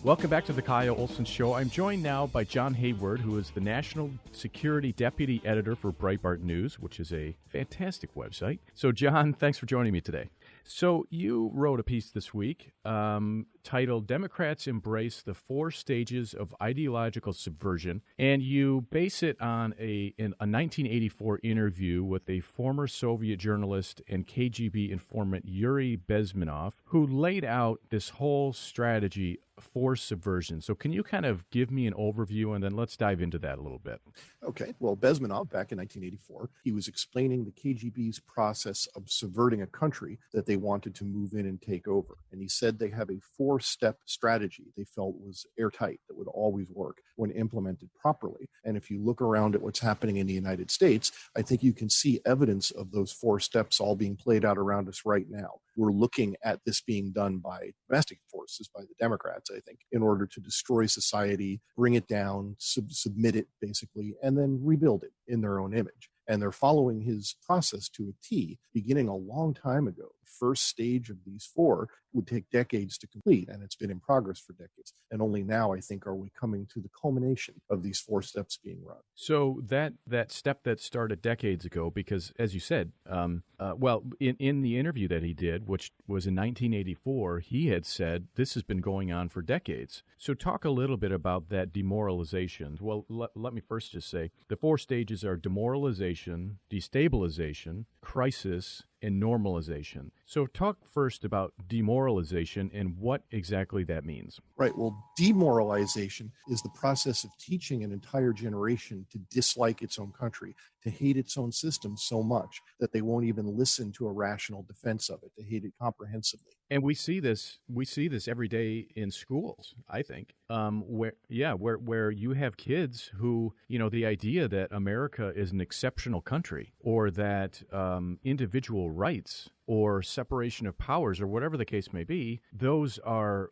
Welcome back to the Kyle Olson Show. I'm joined now by John Hayward, who is the National Security Deputy Editor for Breitbart News, which is a fantastic website. So, John, thanks for joining me today. So you wrote a piece this week titled Democrats Embrace the Four Stages of Ideological Subversion, and you base it on a 1984 interview with a former Soviet journalist and KGB informant Yuri Bezmenov, who laid out this whole strategy for subversion. So can you kind of give me an overview, and then let's dive into that a little bit. Okay. Well, Bezmenov, back in 1984, he was explaining the KGB's process of subverting a country that they wanted to move in and take over. And he said they have a four-step strategy they felt was airtight, that would always work when implemented properly. And if you look around at what's happening in the United States, I think you can see evidence of those four steps all being played out around us right now. We're looking at this being done by domestic forces, by the Democrats, I think, in order to destroy society, bring it down, submit it, basically, and then rebuild it in their own image. And they're following his process to a T, beginning a long time ago. The first stage of these four would take decades to complete, and it's been in progress for decades. And only now, I think, are we coming to the culmination of these four steps being run. So that step that started decades ago, because as you said, in the interview that he did, which was in 1984, he had said this has been going on for decades. So talk a little bit about that demoralization. Well, let me first just say the four stages are demoralization, destabilization, crisis, and normalization. So talk first about demoralization and what exactly that means. Right. Well, demoralization is the process of teaching an entire generation to dislike its own country, to hate its own system so much that they won't even listen to a rational defense of it, to hate it comprehensively. And we see this every day in schools, I think, where you have kids who, the idea that America is an exceptional country, or that individual rights or separation of powers, or whatever the case may be, those are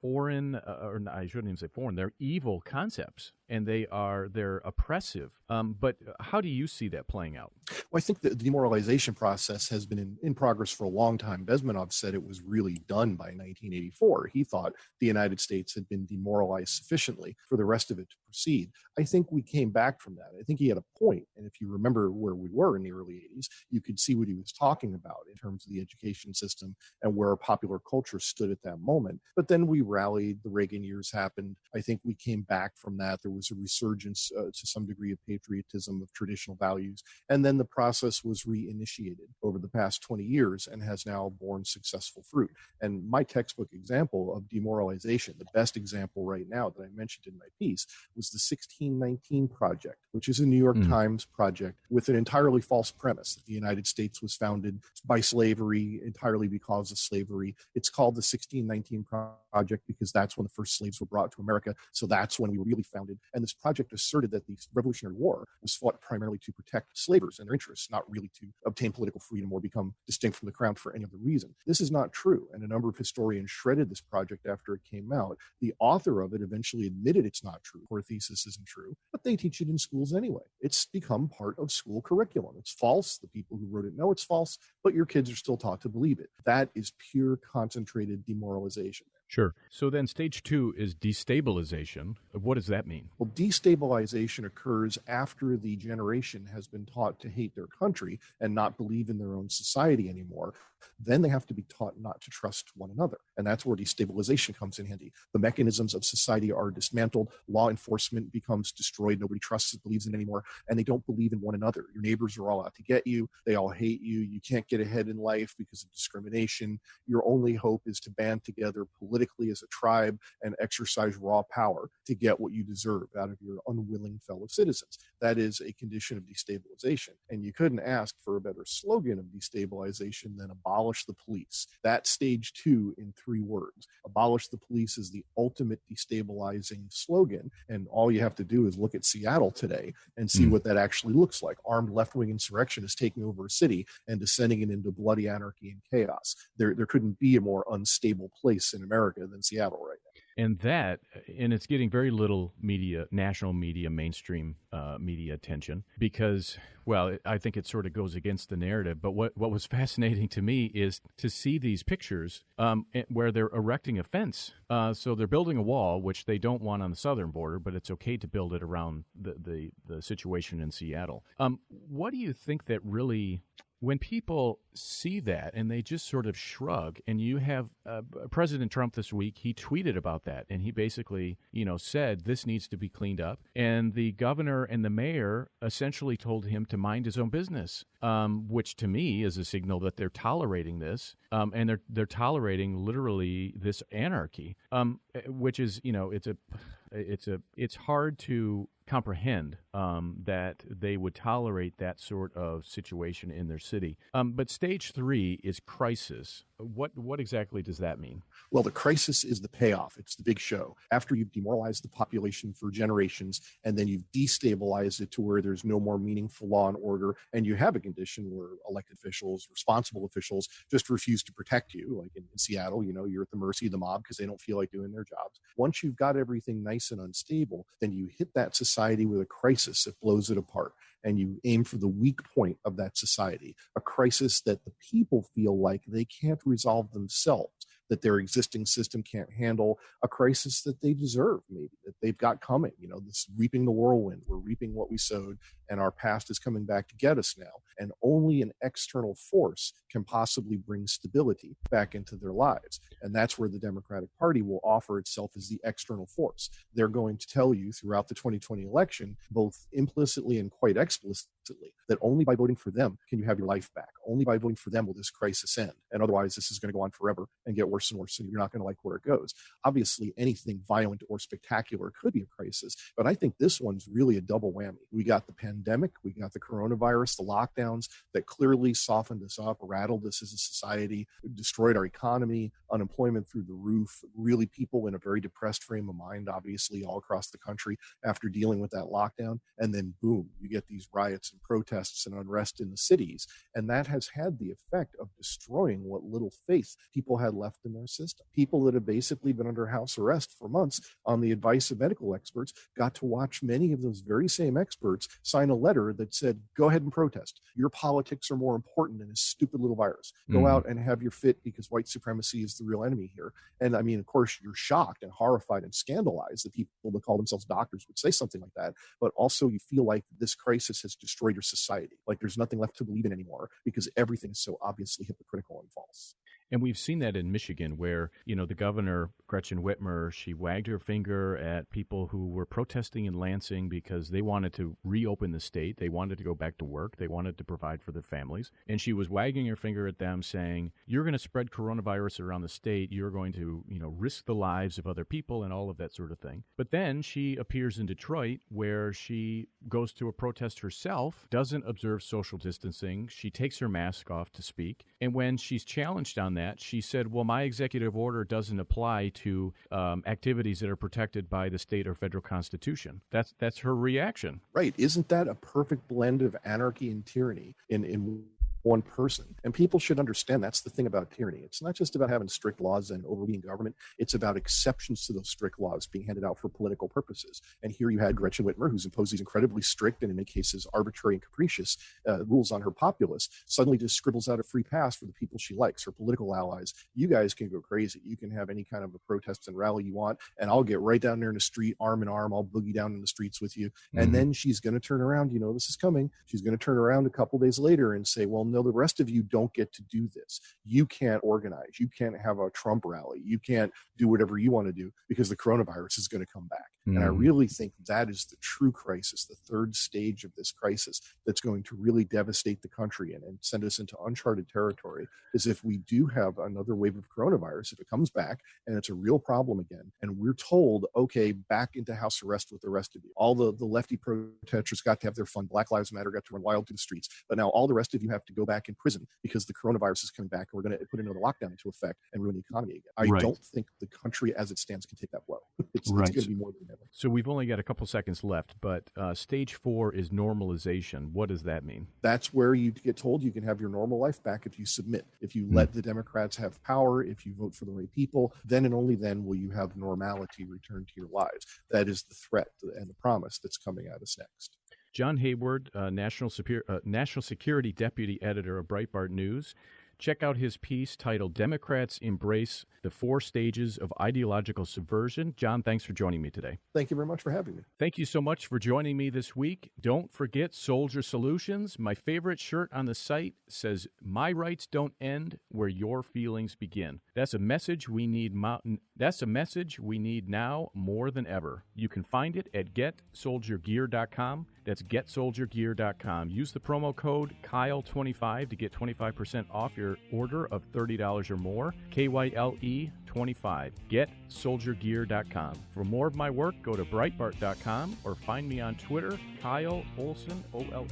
foreign, or I shouldn't even say foreign, they're evil concepts, and they're oppressive. But how do you see that playing out? Well, I think the demoralization process has been in progress for a long time. Bezmenov said it was really done by 1984. He thought the United States had been demoralized sufficiently for the rest of it to proceed. I think we came back from that. I think he had a point. And if you remember where we were in the early 80s, you could see what he was talking about in terms of the education system and where popular culture stood at that moment. But then we rallied, the Reagan years happened. I think we came back from that. There was a resurgence to some degree of patriotism, of traditional values. And then the process was reinitiated over the past 20 years and has now borne successful fruit. And my textbook example of demoralization, the best example right now that I mentioned in my piece, was the 1619 Project, which is a New York Times project with an entirely false premise that the United States was founded by slavery, entirely because of slavery. It's called the 1619 Project because that's when the first slaves were brought to America. So that's when we were really founded. And this project asserted that the Revolutionary War was fought primarily to protect slavers and their interests, not really to obtain political freedom or become distinct from the crown for any other reason. This is not true. And a number of historians shredded this project after it came out. The author of it eventually admitted it's not true. Her thesis isn't true, but they teach it in schools anyway. It's become part of school curriculum. It's false. The people who wrote it know it's false, but your kids are still taught to believe it. That is pure concentrated demoralization. Sure. So then stage 2 is destabilization. What does that mean? Well, destabilization occurs after the generation has been taught to hate their country and not believe in their own society anymore. Then they have to be taught not to trust one another. And that's where destabilization comes in handy. The mechanisms of society are dismantled. Law enforcement becomes destroyed. Nobody trusts it, believes in it anymore. And they don't believe in one another. Your neighbors are all out to get you. They all hate you. You can't get ahead in life because of discrimination. Your only hope is to band together politically as a tribe and exercise raw power to get what you deserve out of your unwilling fellow citizens. That is a condition of destabilization. And you couldn't ask for a better slogan of destabilization than abolish the police. That's stage 2 in 3 words. Abolish the police is the ultimate destabilizing slogan. And all you have to do is look at Seattle today and see what that actually looks like. Armed left-wing insurrection is taking over a city and descending it into bloody anarchy and chaos. There couldn't be a more unstable place in America than Seattle right now. And it's getting very little media, national media, mainstream media attention because, well, I think it sort of goes against the narrative. But what was fascinating to me is to see these pictures where they're erecting a fence. So they're building a wall, which they don't want on the southern border, but it's okay to build it around the situation in Seattle. What do you think that really... When people see that and they just sort of shrug, and you have President Trump this week, he tweeted about that, and he basically, said this needs to be cleaned up. And the governor and the mayor essentially told him to mind his own business, which to me is a signal that they're tolerating this, and they're tolerating literally this anarchy, which is, it's hard to comprehend that they would tolerate that sort of situation in their city. But stage 3 is crisis. What exactly does that mean? Well, the crisis is the payoff. It's the big show. After you've demoralized the population for generations, and then you've destabilized it to where there's no more meaningful law and order, and you have a condition where elected officials, responsible officials, just refuse to protect you. Like in Seattle, you're at the mercy of the mob because they don't feel like doing their jobs. Once you've got everything nice and unstable, then you hit that society with a crisis that blows it apart. And you aim for the weak point of that society, a crisis that the people feel like they can't resolve themselves, that their existing system can't handle, a crisis that they deserve, maybe, that they've got coming. This reaping the whirlwind. We're reaping what we sowed, and our past is coming back to get us now. And only an external force can possibly bring stability back into their lives. And that's where the Democratic Party will offer itself as the external force. They're going to tell you throughout the 2020 election, both implicitly and quite explicitly, that only by voting for them can you have your life back. Only by voting for them will this crisis end. And otherwise, this is going to go on forever and get worse and worse, and you're not going to like where it goes. Obviously, anything violent or spectacular could be a crisis, but I think this one's really a double whammy. We got the pandemic, we got the coronavirus, the lockdowns that clearly softened us up, rattled us as a society, destroyed our economy, unemployment through the roof, really people in a very depressed frame of mind, obviously, all across the country after dealing with that lockdown. And then, boom, you get these riots and protests and unrest in the cities. And that has had the effect of destroying what little faith people had left in their system. People that have basically been under house arrest for months on the advice of medical experts got to watch many of those very same experts sign a letter that said, go ahead and protest. Your politics are more important than this stupid little virus. Go out and have your fit because white supremacy is the real enemy here. And I mean, of course, you're shocked and horrified and scandalized that people that call themselves doctors would say something like that. But also you feel like this crisis has destroyed your society. Like there's nothing left to believe in anymore because everything is so obviously hypocritical and false. And we've seen that in Michigan where, the governor, Gretchen Whitmer, she wagged her finger at people who were protesting in Lansing because they wanted to reopen the state. They wanted to go back to work. They wanted to provide for their families. And she was wagging her finger at them saying, you're going to spread coronavirus around the state. You're going to, risk the lives of other people and all of that sort of thing. But then she appears in Detroit where she goes to a protest herself, doesn't observe social distancing. She takes her mask off to speak. And when she's challenged on that, she said, well, my executive order doesn't apply to activities that are protected by the state or federal constitution. That's her reaction. Right. Isn't that a perfect blend of anarchy and tyranny in one person? And people should understand that's the thing about tyranny. It's not just about having strict laws and overbeing government. It's about exceptions to those strict laws being handed out for political purposes. And here you had Gretchen Whitmer, who's imposed these incredibly strict and in many cases arbitrary and capricious rules on her populace, suddenly just scribbles out a free pass for the people she likes, her political allies. You guys can go crazy. You can have any kind of a protest and rally you want, and I'll get right down there in the street, arm in arm. I'll boogie down in the streets with you. And then she's going to turn around. This is coming. She's going to turn around a couple days later and say, well, no, the rest of you don't get to do this. You can't organize. You can't have a Trump rally. You can't do whatever you want to do because the coronavirus is going to come back. And I really think that is the true crisis, the third stage of this crisis that's going to really devastate the country and send us into uncharted territory, is if we do have another wave of coronavirus, if it comes back and it's a real problem again, and we're told, okay, back into house arrest with the rest of you. All the lefty protesters got to have their fun. Black Lives Matter got to run wild through the streets. But now all the rest of you have to go back in prison because the coronavirus is coming back and we're going to put another lockdown into effect and ruin the economy again. I don't think the country as it stands can take that blow. It's going to be more than family. So we've only got a couple seconds left, but stage 4 is normalization. What does that mean? That's where you get told you can have your normal life back if you submit. If you let the Democrats have power, if you vote for the right people, then and only then will you have normality return to your lives. That is the threat and the promise that's coming at us next. John Hayward, National Security Deputy Editor of Breitbart News. Check out his piece titled Democrats Embrace the 4 Stages of Ideological Subversion. John, thanks for joining me today. Thank you very much for having me. Thank you so much for joining me this week. Don't forget Soldier Solutions. My favorite shirt on the site says, "My rights don't end where your feelings begin." That's a message we need. That's a message we need now more than ever. You can find it at getsoldiergear.com. That's getsoldiergear.com. Use the promo code Kyle25 to get 25% off your order of $30 or more. KYLE25. Getsoldiergear.com. For more of my work, go to Breitbart.com or find me on Twitter, Kyle Olson, OL.